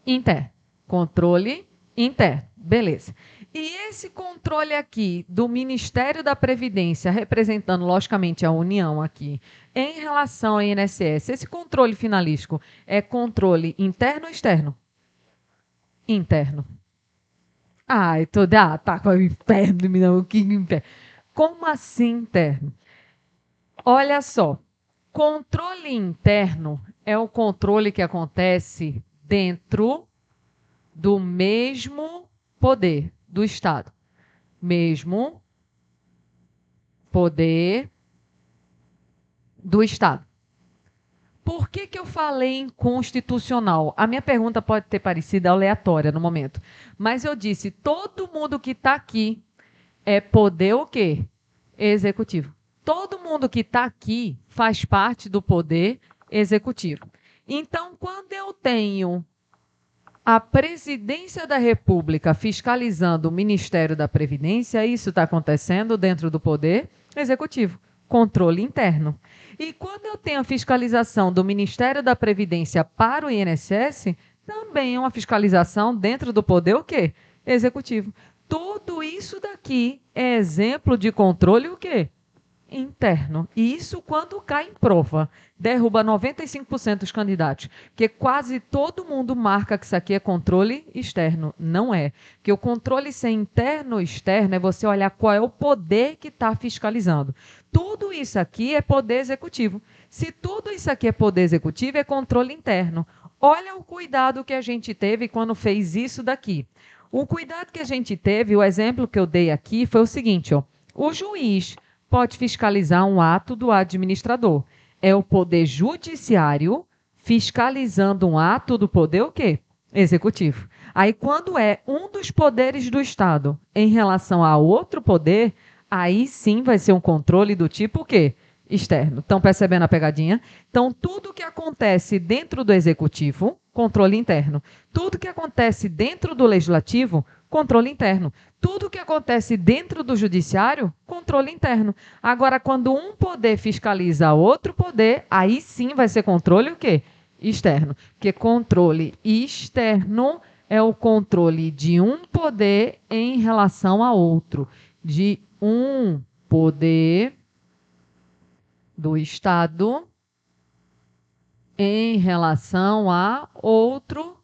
interno. Controle interno. Beleza. E esse controle aqui do Ministério da Previdência, representando, logicamente, a União aqui, em relação ao INSS, esse controle finalístico é controle interno ou externo? Interno. Ai, tá com o inferno, não, que inferno. Como assim interno? Olha só, controle interno é o controle que acontece dentro do mesmo poder do Estado. Mesmo poder do Estado. Por que eu falei inconstitucional? A minha pergunta pode ter parecido aleatória no momento, mas eu disse, todo mundo que está aqui é poder o quê? Executivo. Todo mundo que está aqui faz parte do poder executivo. Então, quando eu tenho a Presidência da República fiscalizando o Ministério da Previdência, isso está acontecendo dentro do Poder Executivo, controle interno. E quando eu tenho a fiscalização do Ministério da Previdência para o INSS, também é uma fiscalização dentro do Poder o quê? Executivo. Tudo isso daqui é exemplo de controle o quê? Interno. E isso quando cai em prova, derruba 95% dos candidatos, porque quase todo mundo marca que isso aqui é controle externo. Não é. Porque o controle ser interno ou externo é você olhar qual é o poder que está fiscalizando. Tudo isso aqui é poder executivo. Se tudo isso aqui é poder executivo, é controle interno. Olha o cuidado que a gente teve quando fez isso daqui. O cuidado que a gente teve, o exemplo que eu dei aqui foi o seguinte, ó. O juiz pode fiscalizar um ato do administrador. É o poder judiciário fiscalizando um ato do poder o quê? Executivo. Aí, quando é um dos poderes do Estado em relação a outro poder, aí sim vai ser um controle do tipo o quê? Externo. Estão percebendo a pegadinha? Então, tudo que acontece dentro do executivo, controle interno. Tudo que acontece dentro do legislativo, controle interno. Tudo que acontece dentro do judiciário, controle interno. Agora, quando um poder fiscaliza outro poder, aí sim vai ser controle o quê? Externo. Porque controle externo é o controle de um poder em relação a outro. De um poder do Estado em relação a outro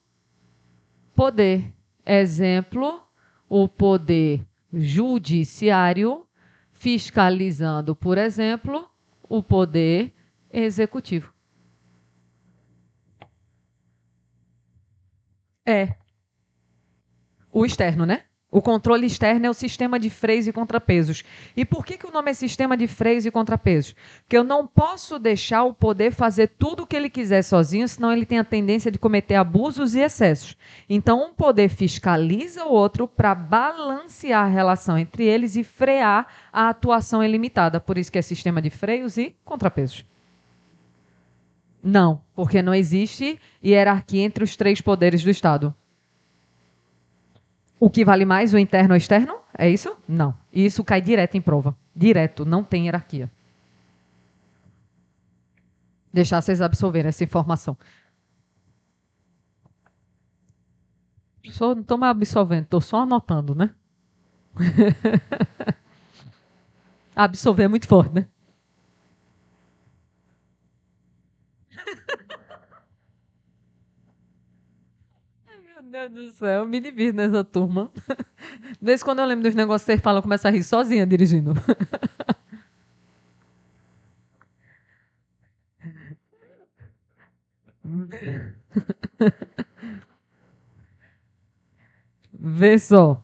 poder. Exemplo, o poder judiciário fiscalizando, por exemplo, o poder executivo. É o externo, né? O controle externo é o sistema de freios e contrapesos. E por que o nome é sistema de freios e contrapesos? Porque eu não posso deixar o poder fazer tudo o que ele quiser sozinho, senão ele tem a tendência de cometer abusos e excessos. Então, um poder fiscaliza o outro para balancear a relação entre eles e frear a atuação ilimitada. Por isso que é sistema de freios e contrapesos. Não, porque não existe hierarquia entre os três poderes do Estado. O que vale mais, o interno ou o externo? É isso? Não. Isso cai direto em prova. Direto, não tem hierarquia. Deixar vocês absorverem essa informação. Não estou mais absorvendo, estou só anotando, né? Absorver é muito forte, né? Meu Deus do céu, eu me divido nessa turma. Desde quando eu lembro dos negócios que vocês falam, eu começo a rir sozinha dirigindo. Vê só.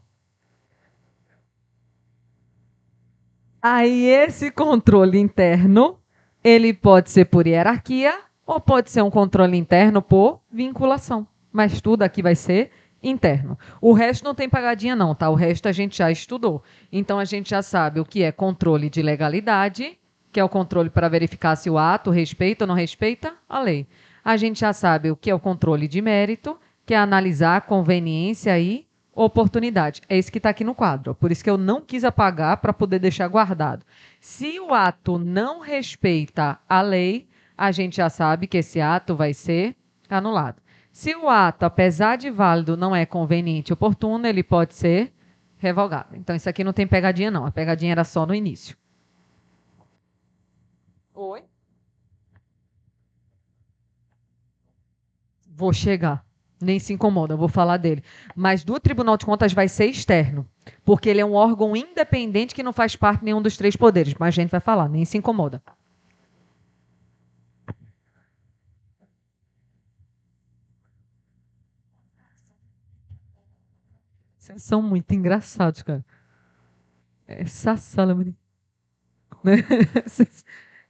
Aí esse controle interno, ele pode ser por hierarquia ou pode ser um controle interno por vinculação. Mas tudo aqui vai ser interno. O resto não tem pagadinha não, tá? O resto a gente já estudou. Então a gente já sabe o que é controle de legalidade, que é o controle para verificar se o ato respeita ou não respeita a lei. A gente já sabe o que é o controle de mérito, que é analisar a conveniência e oportunidade. É isso que está aqui no quadro. Por isso que eu não quis apagar para poder deixar guardado. Se o ato não respeita a lei, a gente já sabe que esse ato vai ser anulado. Se o ato, apesar de válido, não é conveniente e oportuno, ele pode ser revogado. Então, isso aqui não tem pegadinha, não. A pegadinha era só no início. Oi? Vou chegar. Nem se incomoda, eu vou falar dele. Mas do Tribunal de Contas vai ser externo, porque ele é um órgão independente que não faz parte de nenhum dos três poderes. Mas a gente vai falar, nem se incomoda. Vocês são muito engraçados, cara. Essa sala, né?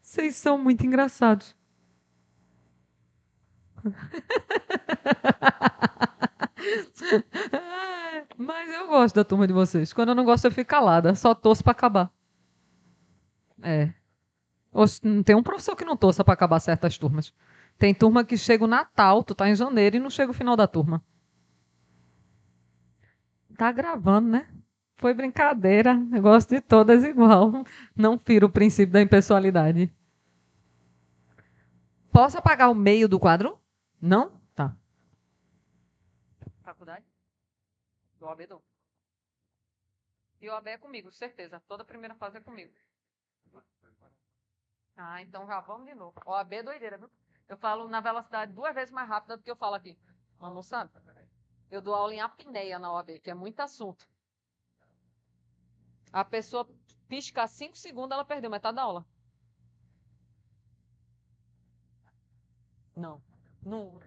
Vocês são muito engraçados. Mas eu gosto da turma de vocês. Quando eu não gosto, eu fico calada. Só torço pra acabar. É. Não tem um professor que não torça pra acabar certas turmas. Tem turma que chega o Natal, tu tá em janeiro e não chega o final da turma. Tá gravando, né? Foi brincadeira. Eu gosto de todas igual. Não firo o princípio da impessoalidade. Posso apagar o meio do quadro? Não? Tá. Faculdade? Do OAB não. E o OAB é comigo, certeza. Toda a primeira fase é comigo. Ah, então já vamos de novo. OAB é doideira, viu? Eu falo na velocidade 2 vezes mais rápida do que eu falo aqui. Mas não sabe? Eu dou aula em apneia na OAB, que é muito assunto. A pessoa piscar 5 segundos, ela perdeu metade da aula. Não. Não.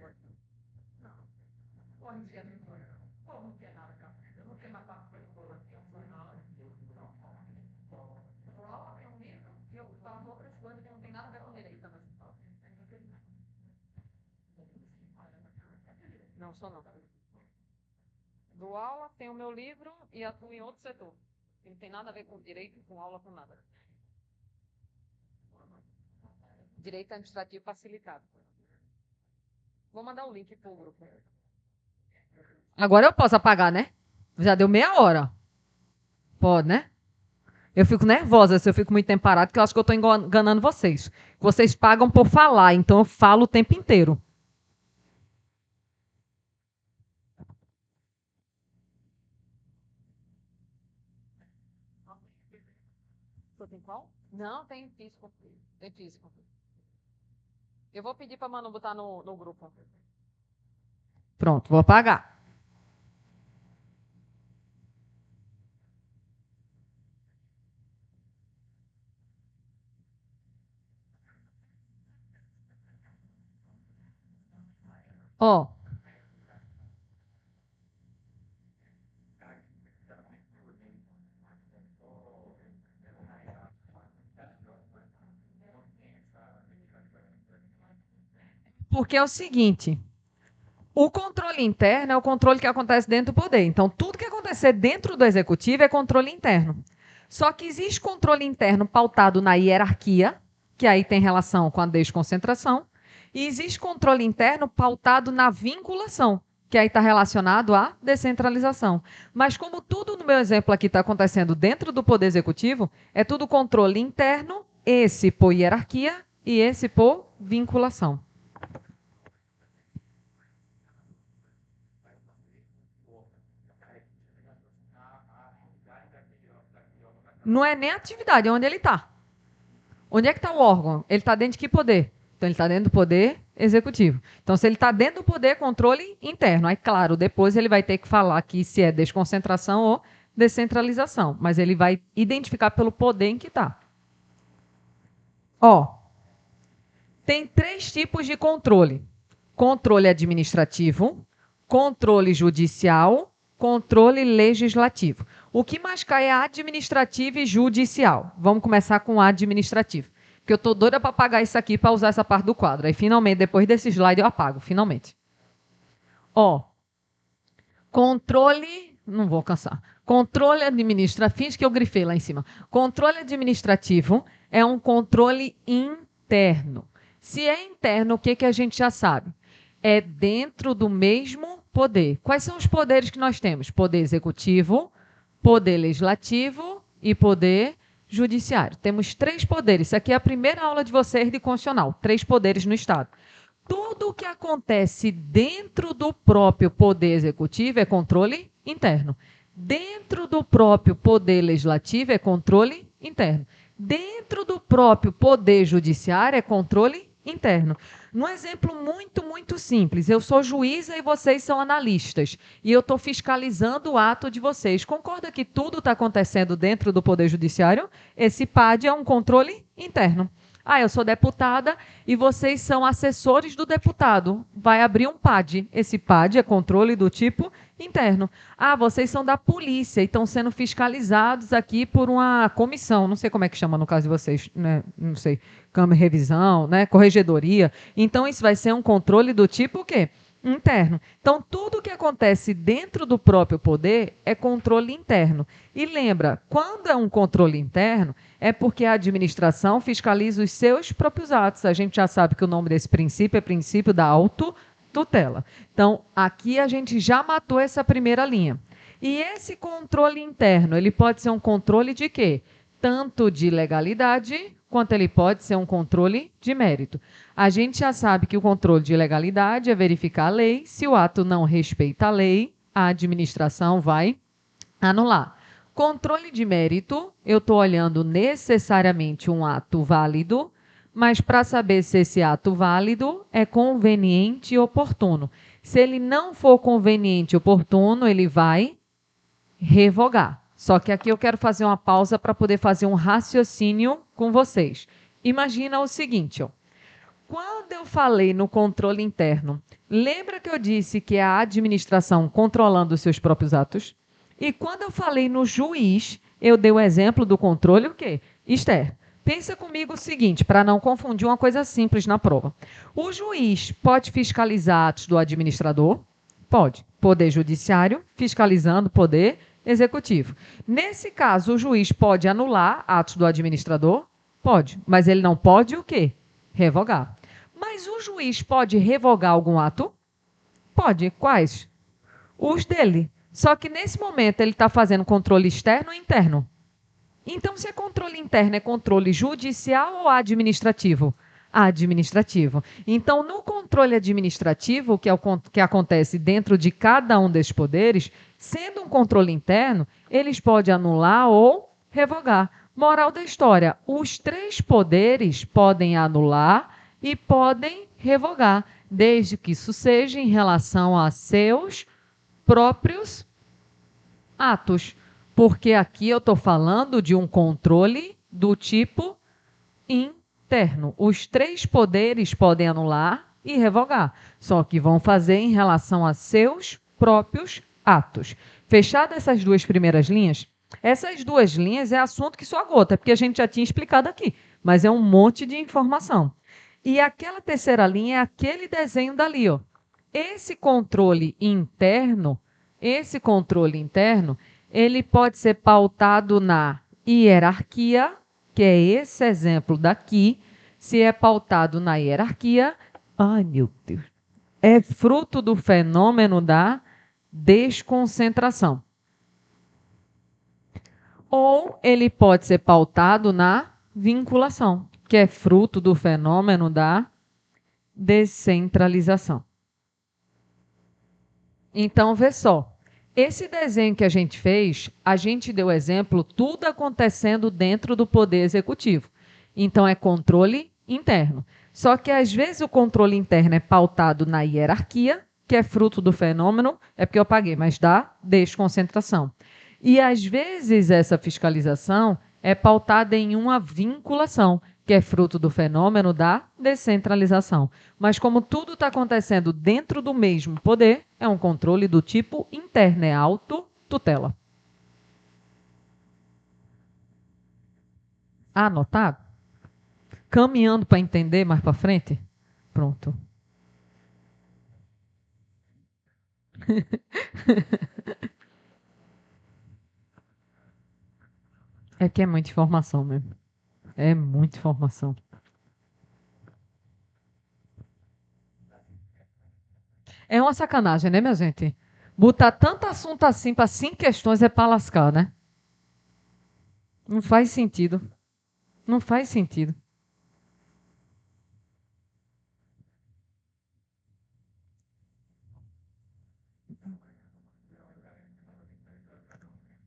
Não, sou não. Dou aula, tenho o meu livro e atuo em outro setor. Não tem nada a ver com direito, com aula, com nada. Direito administrativo facilitado. Vou mandar o link pro grupo. Agora eu posso apagar, né? Já deu meia hora. Pode, né? Eu fico nervosa se eu fico muito tempo parado, porque eu acho que eu estou enganando vocês. Vocês pagam por falar, então eu falo o tempo inteiro. Tem qual? Não, tem físico. Tem físico. Eu vou pedir para Manu botar no grupo. Pronto, vou apagar. Ó. Porque é o seguinte, o controle interno é o controle que acontece dentro do poder. Então, tudo que acontecer dentro do executivo é controle interno. Só que existe controle interno pautado na hierarquia, que aí tem relação com a desconcentração, e existe controle interno pautado na vinculação, que aí está relacionado à descentralização. Mas como tudo no meu exemplo aqui está acontecendo dentro do poder executivo, é tudo controle interno, esse por hierarquia e esse por vinculação. Não é nem atividade, é onde ele está. Onde é que está o órgão? Ele está dentro de que poder? Então, ele está dentro do poder executivo. Então, se ele está dentro do poder, controle interno. Aí, claro, depois ele vai ter que falar aqui se é desconcentração ou descentralização. Mas ele vai identificar pelo poder em que está. Ó, tem 3 tipos de controle: controle administrativo, controle judicial, controle legislativo. O que mais cai é administrativo e judicial. Vamos começar com administrativo. Porque eu estou doida para apagar isso aqui para usar essa parte do quadro. Aí, finalmente, depois desse slide, eu apago. Finalmente. Ó, controle... Não vou alcançar. Controle administrativo... Finge que eu grifei lá em cima. Controle administrativo é um controle interno. Se é interno, o que a gente já sabe? É dentro do mesmo poder. Quais são os poderes que nós temos? Poder executivo, poder legislativo e poder judiciário. Temos 3 poderes. Isso aqui é a primeira aula de vocês de constitucional. 3 poderes no Estado. Tudo o que acontece dentro do próprio poder executivo é controle interno. Dentro do próprio poder legislativo é controle interno. Dentro do próprio poder judiciário é controle interno. Num exemplo muito simples, eu sou juíza e vocês são analistas, e eu estou fiscalizando o ato de vocês. Concorda que tudo está acontecendo dentro do poder judiciário? Esse PAD é um controle interno. Ah, eu sou deputada e vocês são assessores do deputado. Vai abrir um PAD. Esse PAD é controle do tipo interno. Ah, vocês são da polícia e estão sendo fiscalizados aqui por uma comissão. Não sei como é que chama no caso de vocês, né? Não sei. Câmara de revisão, né? Corregedoria. Então, isso vai ser um controle do tipo o quê? Interno. Então, tudo que acontece dentro do próprio poder é controle interno. E lembra, quando é um controle interno, é porque a administração fiscaliza os seus próprios atos. A gente já sabe que o nome desse princípio é princípio da autotutela. Então, aqui a gente já matou essa primeira linha. E esse controle interno, ele pode ser um controle de quê? Tanto de legalidade, quanto ele pode ser um controle de mérito. A gente já sabe que o controle de legalidade é verificar a lei. Se o ato não respeita a lei, a administração vai anular. Controle de mérito, eu estou olhando necessariamente um ato válido, mas para saber se esse ato válido é conveniente e oportuno. Se ele não for conveniente e oportuno, ele vai revogar. Só que aqui eu quero fazer uma pausa para poder fazer um raciocínio com vocês. Imagina o seguinte, ó. Quando eu falei no controle interno, lembra que eu disse que é a administração controlando os seus próprios atos? E quando eu falei no juiz, eu dei o exemplo do controle o quê? Externo. Pensa comigo o seguinte, para não confundir uma coisa simples na prova. O juiz pode fiscalizar atos do administrador? Pode. Poder judiciário fiscalizando o poder executivo. Nesse caso, o juiz pode anular atos do administrador? Pode. Mas ele não pode o quê? Revogar. Mas o juiz pode revogar algum ato? Pode. Quais? Os dele. Só que nesse momento ele está fazendo controle externo ou interno? Então, se é controle interno, é controle judicial ou administrativo? Administrativo. Então, no controle administrativo, que é o que acontece dentro de cada um desses poderes, sendo um controle interno, eles podem anular ou revogar. Moral da história: os três poderes podem anular e podem revogar, desde que isso seja em relação a seus próprios atos. Porque aqui eu estou falando de um controle do tipo interno. Os três poderes podem anular e revogar, só que vão fazer em relação a seus próprios atos. Fechadas essas duas primeiras linhas, essas duas linhas é assunto que só gota, porque a gente já tinha explicado aqui, mas é um monte de informação. E aquela terceira linha é aquele desenho dali, ó. Esse controle interno, ele pode ser pautado na hierarquia, que é esse exemplo daqui. Se é pautado na hierarquia, ai meu Deus, é fruto do fenômeno da desconcentração. Ou ele pode ser pautado na vinculação, que é fruto do fenômeno da descentralização. Então, vê só. Esse desenho que a gente fez, a gente deu exemplo, tudo acontecendo dentro do poder executivo. Então, é controle interno. Só que, às vezes, o controle interno é pautado na hierarquia, que é fruto do fenômeno, é porque eu paguei, mas da desconcentração. E, às vezes, essa fiscalização é pautada em uma vinculação, que é fruto do fenômeno da descentralização. Mas como tudo está acontecendo dentro do mesmo poder, é um controle do tipo interno, é autotutela. Anotado? Caminhando para entender mais para frente? Pronto. É que é muita informação mesmo. É muita informação. É uma sacanagem, né, minha gente? Botar tanto assunto assim para 5 questões é para lascar, né? Não faz sentido. Não faz sentido.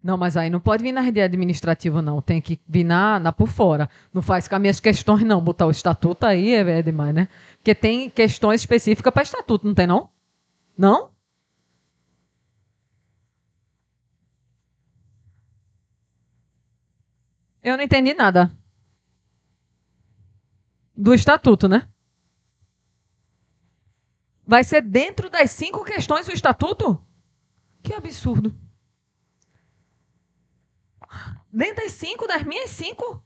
Não, mas aí não pode vir na rede administrativa, não. Tem que vir na por fora. Não faz com as minhas questões, não. Botar o estatuto aí é demais, né? Porque tem questões específicas para estatuto, não tem, não? Não? Eu não entendi nada do estatuto, né? Vai ser dentro das 5 questões do estatuto? Que absurdo. Dentro das minhas 5?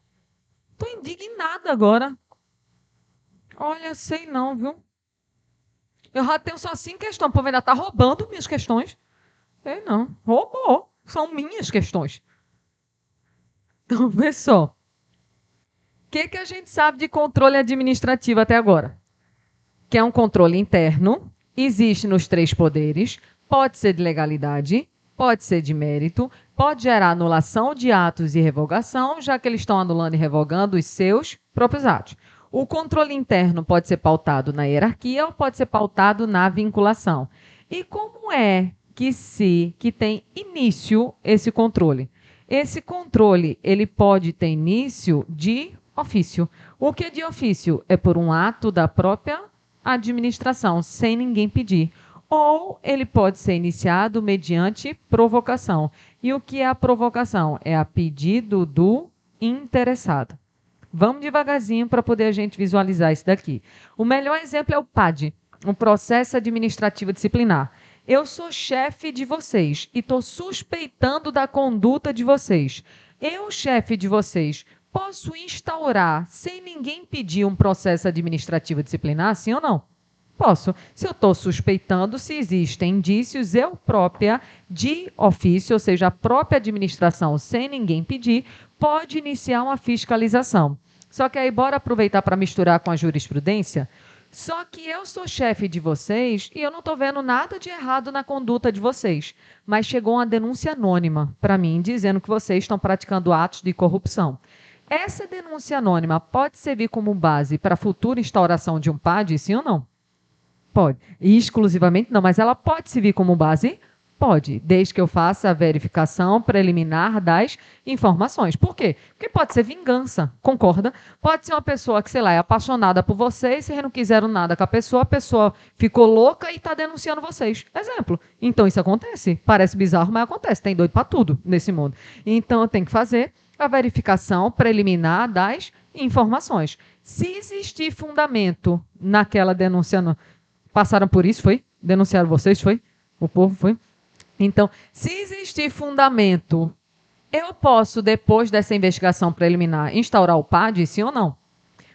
Tô indignada agora. Olha, sei não, viu? Eu já tenho só 5 questões. O povo ainda tá roubando minhas questões. Sei não. Roubou. São minhas questões. Então, vê só. O que a gente sabe de controle administrativo até agora? Que é um controle interno, existe nos 3 poderes, pode ser de legalidade, pode ser de mérito, pode gerar anulação de atos e revogação, já que eles estão anulando e revogando os seus próprios atos. O controle interno pode ser pautado na hierarquia ou pode ser pautado na vinculação. E como é que tem início esse controle? Esse controle ele pode ter início de ofício. O que é de ofício? É por um ato da própria administração, sem ninguém pedir. Ou ele pode ser iniciado mediante provocação. E o que é a provocação? É a pedido do interessado. Vamos devagarzinho para poder a gente visualizar isso daqui. O melhor exemplo é o PAD, um processo administrativo disciplinar. Eu sou chefe de vocês e estou suspeitando da conduta de vocês. Eu, chefe de vocês, posso instaurar, sem ninguém pedir, um processo administrativo disciplinar, sim ou não? Posso. Se eu estou suspeitando, se existem indícios, eu própria, de ofício, ou seja, a própria administração, sem ninguém pedir, pode iniciar uma fiscalização. Só que aí, bora aproveitar para misturar com a jurisprudência? Só que eu sou chefe de vocês e eu não estou vendo nada de errado na conduta de vocês. Mas chegou uma denúncia anônima para mim, dizendo que vocês estão praticando atos de corrupção. Essa denúncia anônima pode servir como base para a futura instauração de um PAD, sim ou não? Pode. Exclusivamente não, mas ela pode servir como base? Pode, desde que eu faça a verificação preliminar das informações. Por quê? Porque pode ser vingança, concorda? Pode ser uma pessoa que, sei lá, é apaixonada por vocês, vocês não quiseram nada com a pessoa ficou louca e está denunciando vocês. Exemplo. Então isso acontece. Parece bizarro, mas acontece. Tem doido para tudo nesse mundo. Então eu tenho que fazer a verificação preliminar das informações. Se existir fundamento naquela denúncia, passaram por isso, foi? Denunciaram vocês, foi? O povo foi? Então, se existir fundamento, eu posso, depois dessa investigação preliminar, instaurar o PAD, sim ou não?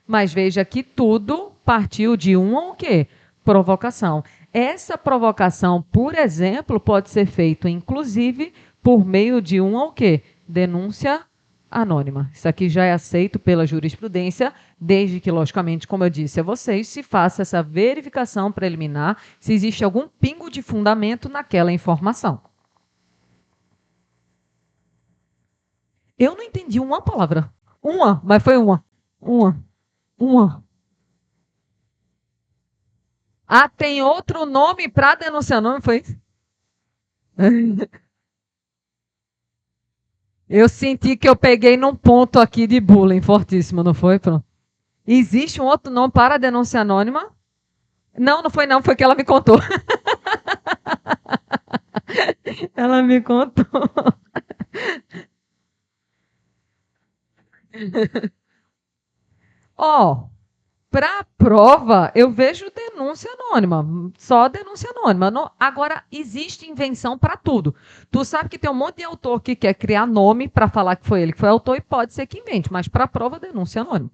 Mas veja que tudo partiu de uma o quê? Provocação. Essa provocação, por exemplo, pode ser feita, inclusive, por meio de uma o quê? Denúncia anônima. Isso aqui já é aceito pela jurisprudência, desde que, logicamente, como eu disse a vocês, se faça essa verificação preliminar se existe algum pingo de fundamento naquela informação. Eu não entendi uma palavra. Uma, mas foi uma. Uma. Uma. Ah, tem outro nome para denunciar nome, foi isso? Eu senti que eu peguei num ponto aqui de bullying fortíssimo, não foi? Pronto. Existe um outro nome para denúncia anônima? Não, não foi não, foi que ela me contou. Ela me contou. Ó, para prova, eu vejo denúncia anônima, só denúncia anônima. Agora, existe invenção para tudo. Tu sabe que tem um monte de autor que quer criar nome para falar que foi ele que foi autor e pode ser que invente, mas para prova, denúncia anônima.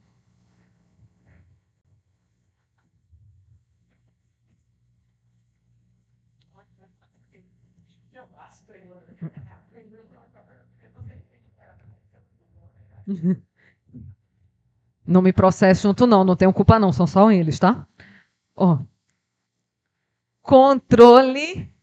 Não me processe junto, não. Não tenho culpa, não. São só eles, tá? Ó. Controle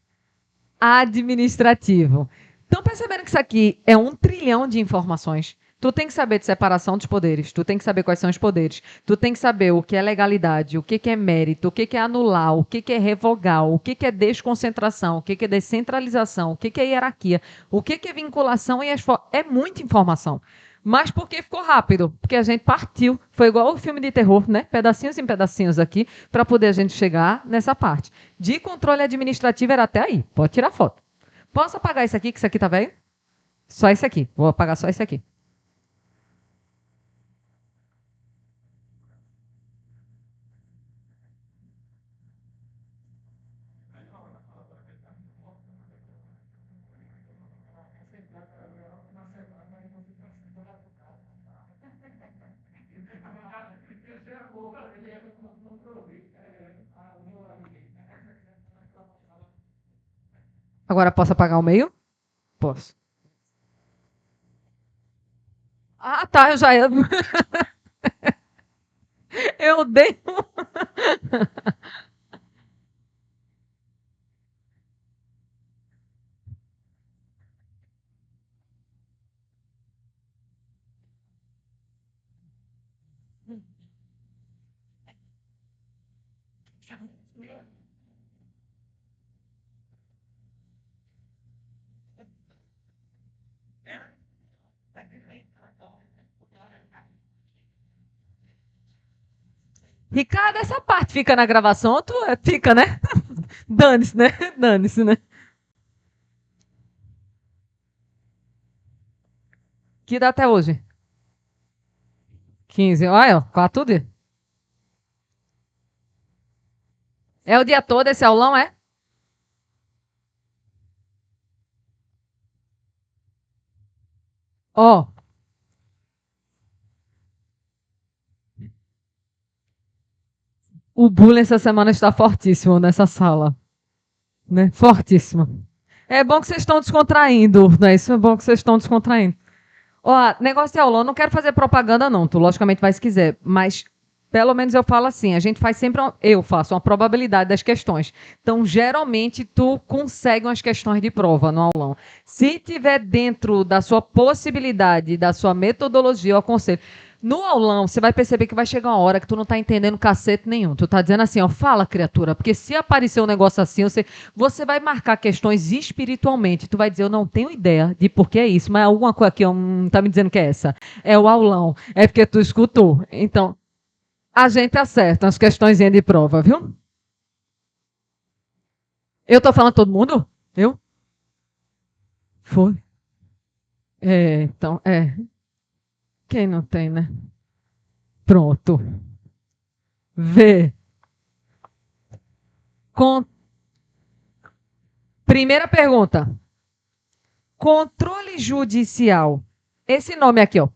administrativo. Estão percebendo que isso aqui é 1 trilhão de informações? Tu tem que saber de separação dos poderes, tu tem que saber quais são os poderes, tu tem que saber o que é legalidade, o que é mérito, o que é anular, o que é revogar, o que é desconcentração, o que é descentralização, o que é hierarquia, o que é vinculação e é muita informação. Mas porque ficou rápido, porque a gente partiu, foi igual o filme de terror, né? Pedacinhos em pedacinhos aqui, para poder a gente chegar nessa parte. De controle administrativo era até aí, pode tirar foto. Posso apagar isso aqui, que isso aqui tá velho? Só esse aqui, vou apagar só esse aqui. Agora posso apagar o meio? Posso. Ah, tá, eu já ia. Eu dei. Ricardo, essa parte fica na gravação ou tu fica, né? Dane-se, né? Dane-se, né? Que dá até hoje? 15. Olha, 4 dias. É o dia todo esse aulão, é? Ó, o bullying essa semana está fortíssimo nessa sala, né? Fortíssimo. É bom que vocês estão descontraindo, né? Isso é bom que vocês estão descontraindo. Ó, negócio de aulão, não quero fazer propaganda não, tu logicamente vai se quiser, mas pelo menos eu falo assim, a gente faz sempre, eu faço uma probabilidade das questões. Então, geralmente, tu consegue umas questões de prova no aulão. Se tiver dentro da sua possibilidade, da sua metodologia, eu aconselho. No aulão, você vai perceber que vai chegar uma hora que tu não tá entendendo cacete nenhum. Tu tá dizendo assim, ó, fala, criatura, porque se aparecer um negócio assim, você vai marcar questões espiritualmente. Tu vai dizer, eu não tenho ideia de por que é isso, mas alguma coisa aqui não tá me dizendo que é essa. É o aulão. É porque tu escutou. Então, a gente acerta as questões de prova, viu? Eu tô falando todo mundo? Eu? Foi. É, então, quem não tem, né? Pronto. Vê. Com... Primeira pergunta. Controle judicial. Esse nome aqui, ó.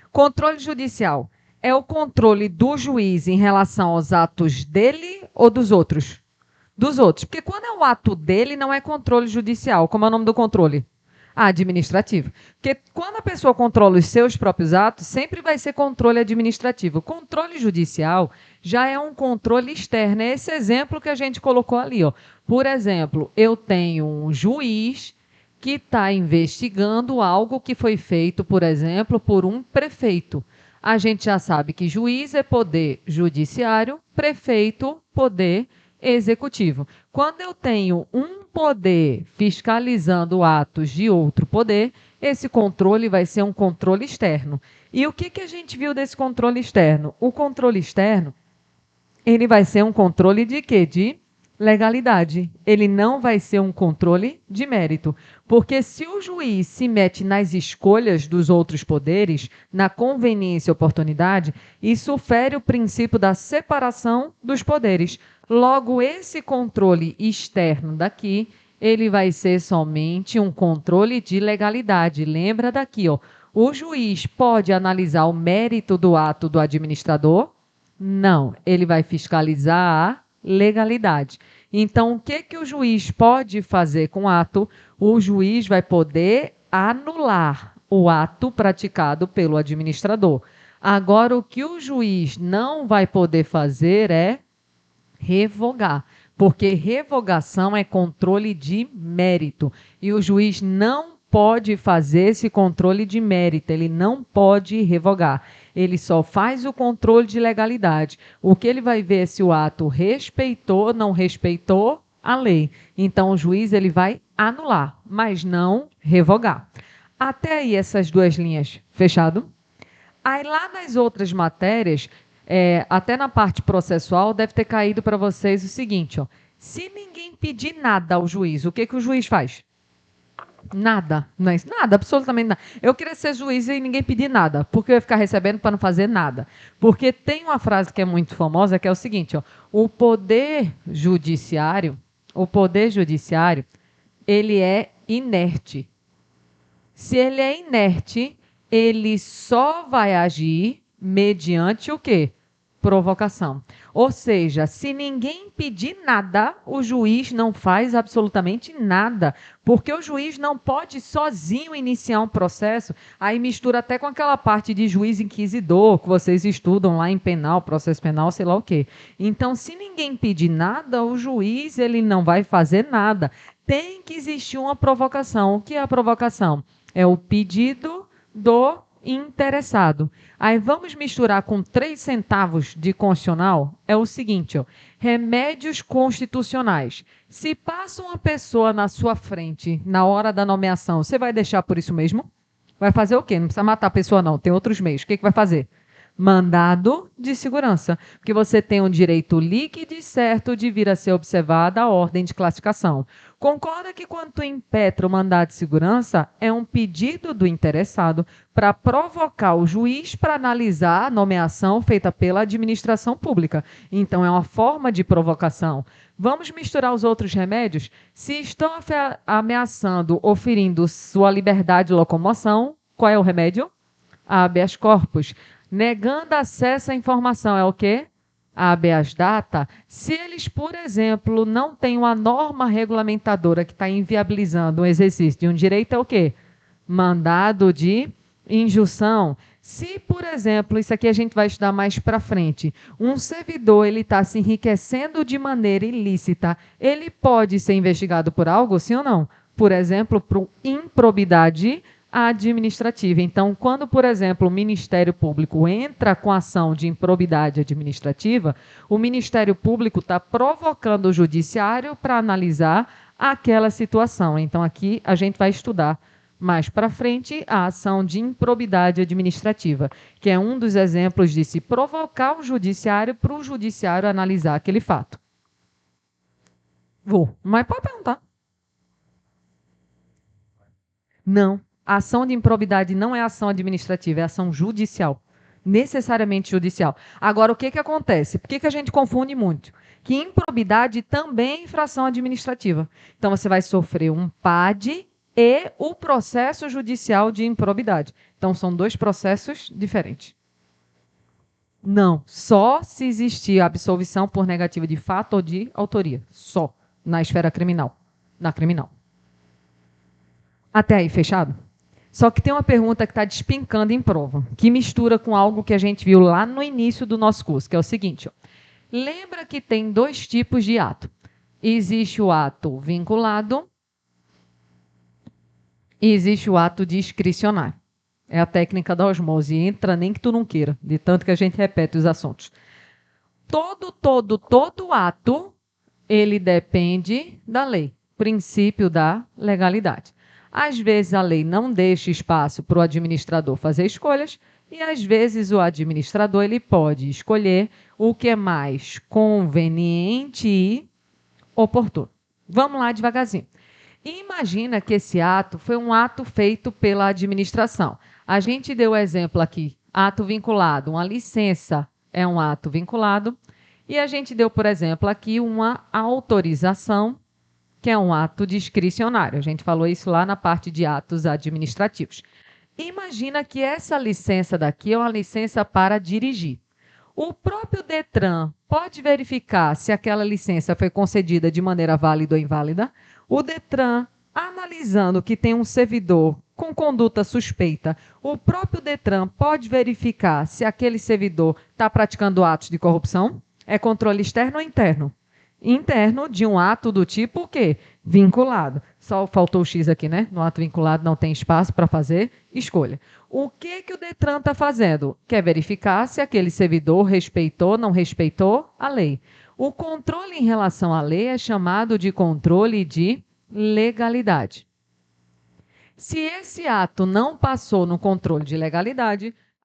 Controle judicial é o controle do juiz em relação aos atos dele ou dos outros? Dos outros. Porque quando é o ato dele, não é controle judicial. Como é o nome do controle? Administrativo. Porque quando a pessoa controla os seus próprios atos, sempre vai ser controle administrativo. Controle judicial já é um controle externo. É esse exemplo que a gente colocou ali. Ó. Por exemplo, eu tenho um juiz que está investigando algo que foi feito, por exemplo, por um prefeito. A gente já sabe que juiz é poder judiciário, prefeito, poder executivo. Quando eu tenho um poder fiscalizando atos de outro poder, esse controle vai ser um controle externo. E o que a gente viu desse controle externo? O controle externo, ele vai ser um controle de quê? De legalidade. Ele não vai ser um controle de mérito. Porque se o juiz se mete nas escolhas dos outros poderes, na conveniência e oportunidade, isso fere o princípio da separação dos poderes. Logo, esse controle externo daqui, ele vai ser somente um controle de legalidade. Lembra daqui, ó. O juiz pode analisar o mérito do ato do administrador? Não, ele vai fiscalizar a legalidade. Então, o que o juiz pode fazer com o ato? O juiz vai poder anular o ato praticado pelo administrador. Agora, o que o juiz não vai poder fazer é revogar, porque revogação é controle de mérito e o juiz não pode fazer esse controle de mérito, ele não pode revogar. Ele só faz o controle de legalidade. O que ele vai ver é se o ato respeitou, não respeitou a lei. Então, o juiz ele vai anular, mas não revogar. Até aí, essas duas linhas, fechado? Aí, lá nas outras matérias, até na parte processual, deve ter caído para vocês o seguinte, ó. Se ninguém pedir nada ao juiz, o que, que o juiz faz? Nada, não é isso? Nada, absolutamente nada. Eu queria ser juiz e ninguém pedir nada, porque eu ia ficar recebendo para não fazer nada. Porque tem uma frase que é muito famosa, que é o seguinte, ó, o poder judiciário, ele é inerte. Se ele é inerte, ele só vai agir mediante o quê? Provocação. Ou seja, se ninguém pedir nada, o juiz não faz absolutamente nada, porque o juiz não pode sozinho iniciar um processo, aí mistura até com aquela parte de juiz inquisidor que vocês estudam lá em penal, processo penal, sei lá o quê. Então, se ninguém pedir nada, o juiz ele não vai fazer nada. Tem que existir uma provocação. O que é a provocação? É o pedido do interessado. Aí vamos misturar com 3 centavos de constitucional, é o seguinte, ó, remédios constitucionais. Se passa uma pessoa na sua frente na hora da nomeação, você vai deixar por isso mesmo? Vai fazer o quê? Não precisa matar a pessoa não, tem outros meios. O que vai fazer? Mandado de segurança, porque você tem um direito líquido e certo de vir a ser observada a ordem de classificação. Concorda que quando tu impetra o mandado de segurança, é um pedido do interessado para provocar o juiz para analisar a nomeação feita pela administração pública. Então, é uma forma de provocação. Vamos misturar os outros remédios? Se estão ameaçando ou ferindo sua liberdade de locomoção, qual é o remédio? Habeas corpus. Negando acesso à informação é o quê? Habeas data. Se eles, por exemplo, não têm uma norma regulamentadora que está inviabilizando o exercício de um direito, é o quê? Mandado de injunção. Se, por exemplo, isso aqui a gente vai estudar mais para frente, um servidor ele está se enriquecendo de maneira ilícita, ele pode ser investigado por algo, sim ou não? Por exemplo, por improbidade administrativa. Então, quando, por exemplo, o Ministério Público entra com ação de improbidade administrativa, o Ministério Público está provocando o Judiciário para analisar aquela situação. Então, aqui a gente vai estudar mais para frente a ação de improbidade administrativa, que é um dos exemplos de se provocar o Judiciário para o Judiciário analisar aquele fato. Mas pode perguntar. Não. A ação de improbidade não é ação administrativa, é ação judicial. Necessariamente judicial. Agora, o que acontece? Por que a gente confunde muito? Que improbidade também é infração administrativa. Então, você vai sofrer um PAD e o processo judicial de improbidade. Então, são 2 processos diferentes. Não. Só se existir absolvição por negativa de fato ou de autoria. Só. Na esfera criminal. Na criminal. Até aí, fechado? Só que tem uma pergunta que está despencando em prova, que mistura com algo que a gente viu lá no início do nosso curso, que é o seguinte. Ó. Lembra que tem 2 tipos de ato. Existe o ato vinculado e existe o ato discricionário. É a técnica da osmose. Entra nem que tu não queira, de tanto que a gente repete os assuntos. Todo ato, ele depende da lei. Princípio da legalidade. Às vezes a lei não deixa espaço para o administrador fazer escolhas e às vezes o administrador ele pode escolher o que é mais conveniente e oportuno. Vamos lá devagarzinho. Imagina que esse ato foi um ato feito pela administração. A gente deu o exemplo aqui, ato vinculado, uma licença é um ato vinculado e a gente deu, por exemplo, aqui uma autorização que é um ato discricionário. A gente falou isso lá na parte de atos administrativos. Imagina que essa licença daqui é uma licença para dirigir. O próprio Detran pode verificar se aquela licença foi concedida de maneira válida ou inválida. O Detran, analisando que tem um servidor com conduta suspeita, o próprio Detran pode verificar se aquele servidor está praticando atos de corrupção. É controle externo ou interno? interno de um ato do tipo o quê? Vinculado. Só faltou o X aqui, né? No ato vinculado não tem espaço para fazer escolha. O que o Detran está fazendo? Quer verificar se aquele servidor respeitou, não respeitou a lei. O controle em relação à lei é chamado de controle de legalidade. Se esse ato não passou no controle de legalidade,